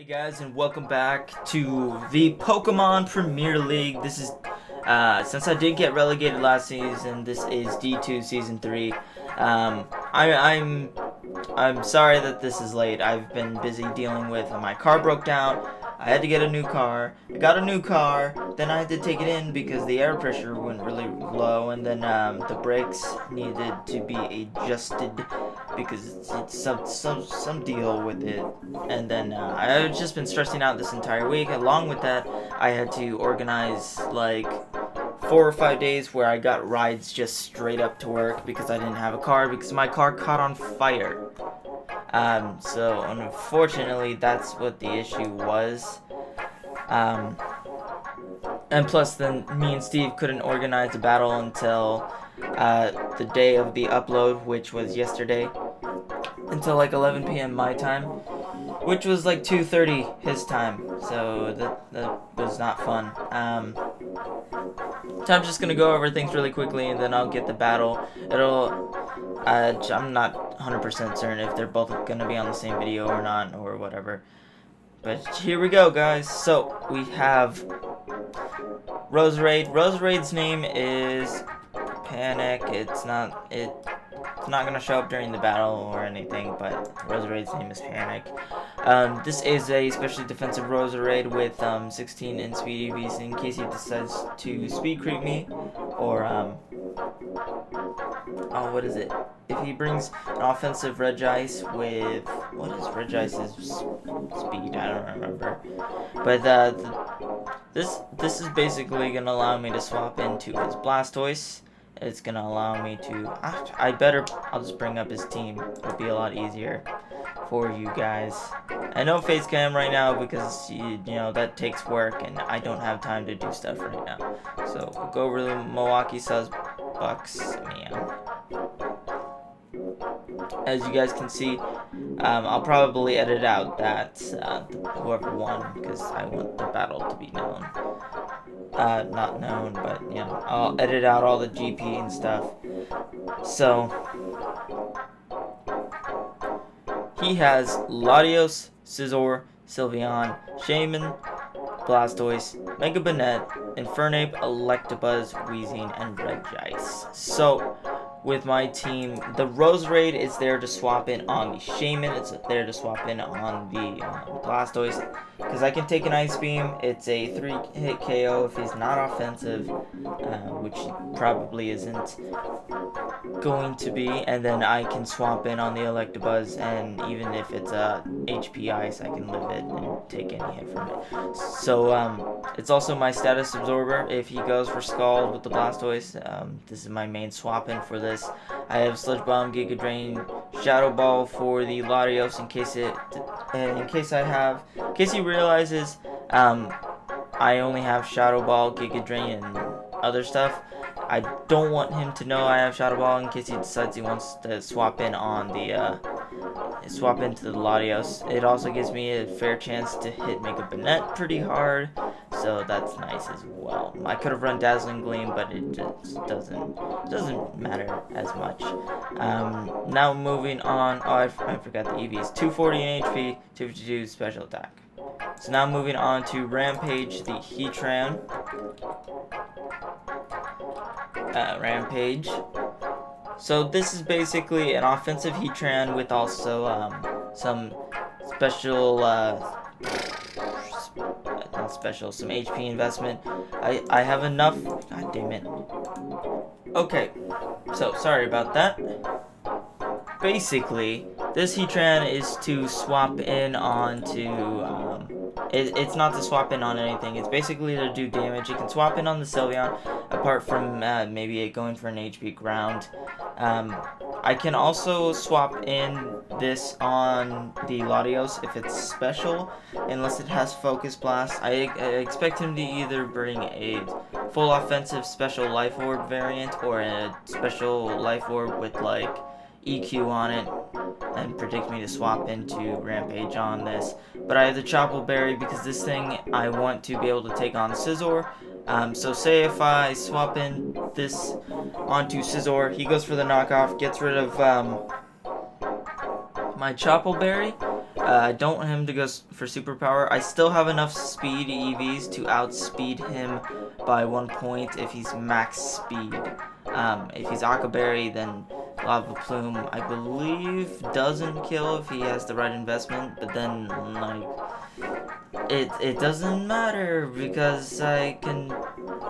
Hey guys, and welcome back to the Pokemon Premier League. This is, since I did get relegated last season, this is D2 Season 3. I'm sorry that this is late. I've been busy dealing with, my car broke down. I had to get a new car. I got a new car, then I had to take it in because the air pressure went really low, and then the brakes needed to be adjusted because it's some deal with it. And then I've just been stressing out this entire week. Along with that, I had to organize like 4 or 5 days where I got rides just straight up to work because I didn't have a car because my car caught on fire. So unfortunately, that's what the issue was. And plus, then me and Steve couldn't organize a battle until the day of the upload, which was yesterday, until like 11 p.m. my time, which was like 2:30 his time. So that was not fun. So I'm just gonna go over things really quickly, and then I'll get the battle. I'm not 100% certain if they're both gonna be on the same video or not, or whatever. But here we go, guys. So we have Roserade. Roserade's name is Panic. It's not gonna show up during the battle or anything, but Roserade's name is Panic. This is a specially defensive Roserade with 16 in speed EVs in case he decides to speed creep me, or what is it? If he brings an offensive Regice with, what is Regice's speed? I don't remember. But this is basically gonna allow me to swap into his Blastoise. It's gonna allow me to. I'll just bring up his team. It'll be a lot easier for you guys. I know face cam right now because you know that takes work and I don't have time to do stuff right now. So we'll go over the Miluwakee Sawsbucks. As you guys can see, I'll probably edit out that whoever won because I want the battle to be known. Not known, but you know, I'll edit out all the GP and stuff. So he has Latios, Scizor, Sylveon, Shaman, Blastoise, Mega Banette, Infernape, Electabuzz, Weezing, and Regice. So with my team, the Roserade is there to swap in on the Shaman. It's there to swap in on the Blastoise because I can take an Ice Beam. It's a 3-hit KO if he's not offensive, which he probably isn't going to be. And then I can swap in on the Electabuzz, and even if it's a HP Ice, I can live it and take any hit from it. So it's also my status absorber if he goes for Scald with the Blastoise. This is my main swap in for this. I have Sludge Bomb, Giga Drain, Shadow Ball for the Latios in case he realizes I only have Shadow Ball, Giga Drain, and other stuff. I don't want him to know I have Shadow Ball in case he decides he wants to swap in on the swap into the Latios. It also gives me a fair chance to hit Mega Banette pretty hard, so that's nice as well. I could have run Dazzling Gleam, but it just doesn't matter as much. Now moving on. Oh, I forgot the EVs. 240 in HP, 252 special attack. So now moving on to Rampage, the Heatran. Rampage. So this is basically an offensive Heatran with also some special, some HP investment. I have enough. God damn it. Okay, so sorry about that. Basically, this Heatran is to swap in onto. It's not to swap in on anything. It's basically to do damage. You can swap in on the Sylveon, apart from maybe it going for an HP ground. I can also swap in this on the Latios if it's special, unless it has Focus Blast. I expect him to either bring a full offensive special Life Orb variant or a special Life Orb with like EQ on it and predict me to swap into Rampage on this. But I have the Chople Berry because this thing I want to be able to take on Scizor. So say if I swap in this onto Scizor, he goes for the knockoff, gets rid of my Chople Berry. I don't want him to go for superpower. I still have enough speed EVs to outspeed him by 1 point if he's max speed. If he's Akaberry, then Lava Plume, I believe, doesn't kill if he has the right investment, but then, like, it doesn't matter because I can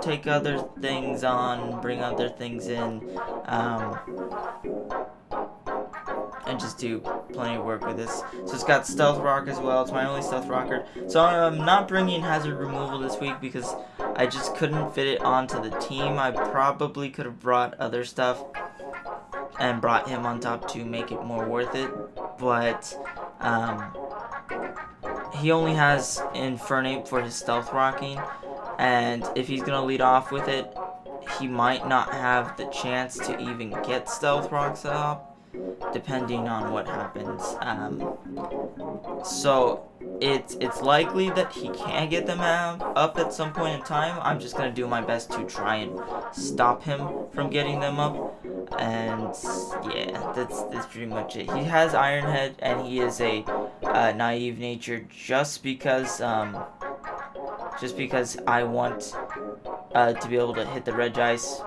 take other things on, bring other things in, and just do plenty of work with this. So it's got Stealth Rock as well. It's my only Stealth Rocker. So I'm not bringing Hazard Removal this week because I just couldn't fit it onto the team. I probably could have brought other stuff and brought him on top to make it more worth it. But he only has Infernape for his Stealth Rocking. And if he's going to lead off with it, he might not have the chance to even get Stealth Rocks up, depending on what happens. So it's likely that he can get them up at some point in time. I'm just gonna do my best to try and stop him from getting them up. And yeah, that's pretty much it. He has Iron Head, and he is a naive nature just because I want to be able to hit the Regice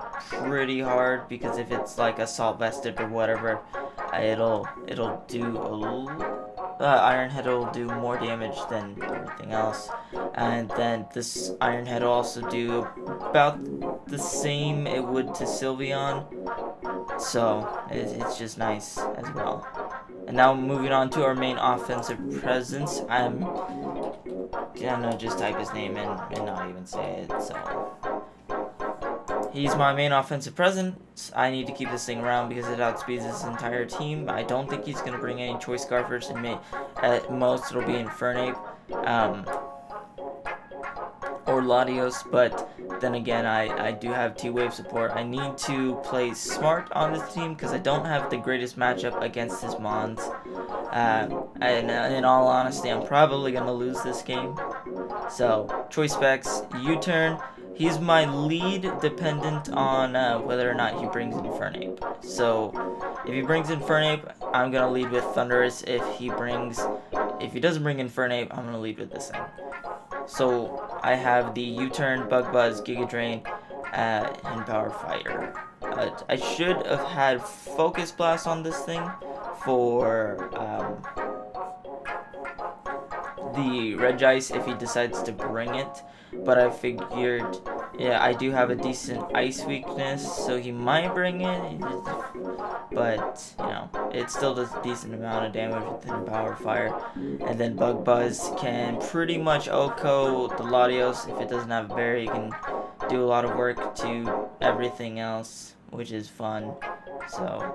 pretty hard, because if it's like assault vested or whatever, it'll do Iron Head will do more damage than everything else, and then this Iron Head will also do about the same it would to Sylveon, so it's just nice as well. And now moving on to our main offensive presence, I'm gonna just type his name in and not even say it. So he's my main offensive presence. I need to keep this thing around because it outspeeds his entire team. I don't think he's gonna bring any Choice Scarfers, and at most it'll be Infernape or Latios, but then again, I do have T-Wave support. I need to play smart on this team because I don't have the greatest matchup against his Mons. And in all honesty, I'm probably going to lose this game. So, Choice Specs, U-Turn. He's my lead dependent on whether or not he brings Infernape. So, if he brings Infernape, I'm going to lead with Thundurus. If he doesn't bring Infernape, I'm going to lead with this thing. So I have the U-Turn, Bug Buzz, Giga Drain, and Power Fire. I should have had Focus Blast on this thing for the Regice if he decides to bring it, but I figured, yeah, I do have a decent ice weakness, so he might bring it, but, you know, it still does a decent amount of damage within Power Fire. And then Bug Buzz can pretty much OHKO the Latios. If it doesn't have a berry, you can do a lot of work to everything else, which is fun. So,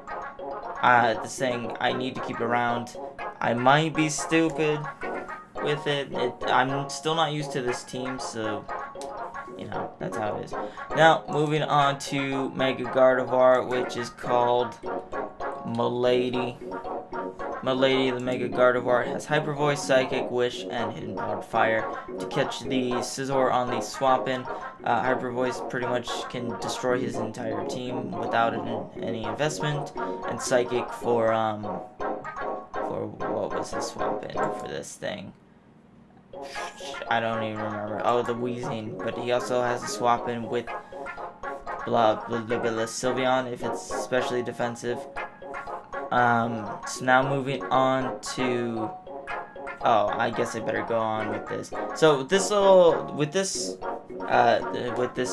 this thing I need to keep around. I might be stupid with it. I'm still not used to this team, so, you know, that's how it is. Now, moving on to Mega Gardevoir, which is called Milady. Milady, the Mega Gardevoir, has Hyper Voice, Psychic, Wish, and Hidden Powered Fire to catch the Scizor on the swap-in. Hyper Voice pretty much can destroy his entire team without any investment, and Psychic for what was the swap-in for this thing? I don't even remember. Oh, the Weezing. But he also has a swap in with Sylveon if it's especially defensive. So now moving on to... Oh, I guess I better go on with this. So with this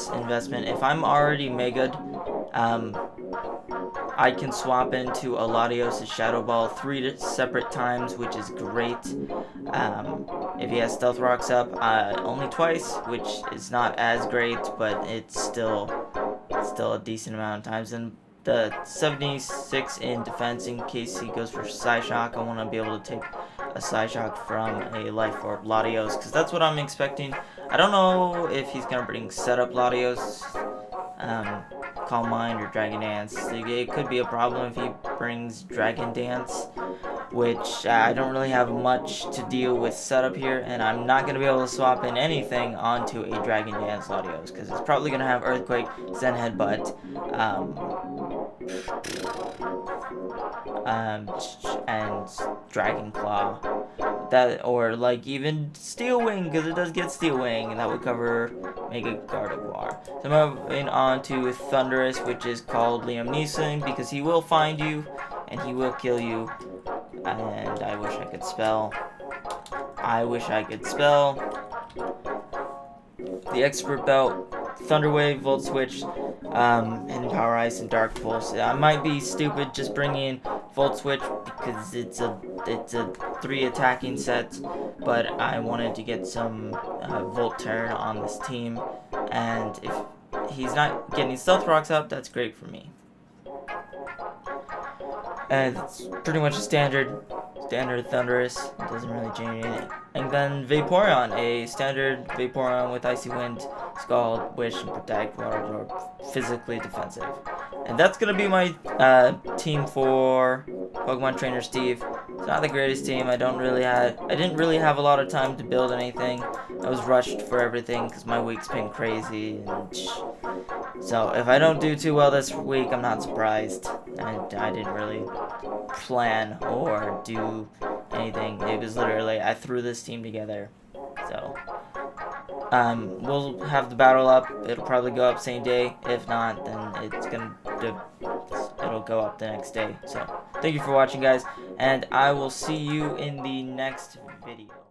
investment, if I'm already Mega'd, I can swap into a Latios' Shadow Ball 3 separate times, which is great. If he has Stealth Rocks up, only twice, which is not as great, but it's still a decent amount of times. And the 76 in defense in case he goes for Psyshock. I want to be able to take a Psyshock from a Life Orb Latios, because that's what I'm expecting. I don't know if he's going to bring Setup Latios, Calm Mind, or Dragon Dance. It could be a problem if he brings Dragon Dance, which I don't really have much to deal with setup here, and I'm not going to be able to swap in anything onto a Dragon Dance Latios, because it's probably going to have Earthquake, Zen Headbutt, and Dragon Claw. That, or like even Steel Wing, because it does get Steel Wing, and that would cover Mega Gardevoir. So moving on to Thundurus, which is called Liam Neeson because he will find you and he will kill you. And I wish I could spell. The Expert Belt, Thunder Wave, Volt Switch, and Power Ice and Dark Pulse. I might be stupid just bringing Volt Switch because it's a 3 attacking set, but I wanted to get some Volt Turn on this team, and if he's not getting Stealth Rocks up, that's great for me. And it's pretty much a standard Thundurus. It doesn't really change anything. And then Vaporeon, a standard Vaporeon with Icy Wind, Scald, Wish, and Protect, Water Absorb, physically defensive. And that's gonna be my team for Pokemon Trainer Steve. It's not the greatest team. I didn't really have a lot of time to build anything. I was rushed for everything because my week's been crazy, and so if I don't do too well this week, I'm not surprised. I didn't really plan or do anything. It was literally, I threw this team together. So we'll have the battle up. It'll probably go up same day. If not, then it'll go up the next day. So thank you for watching, guys, and I will see you in the next video.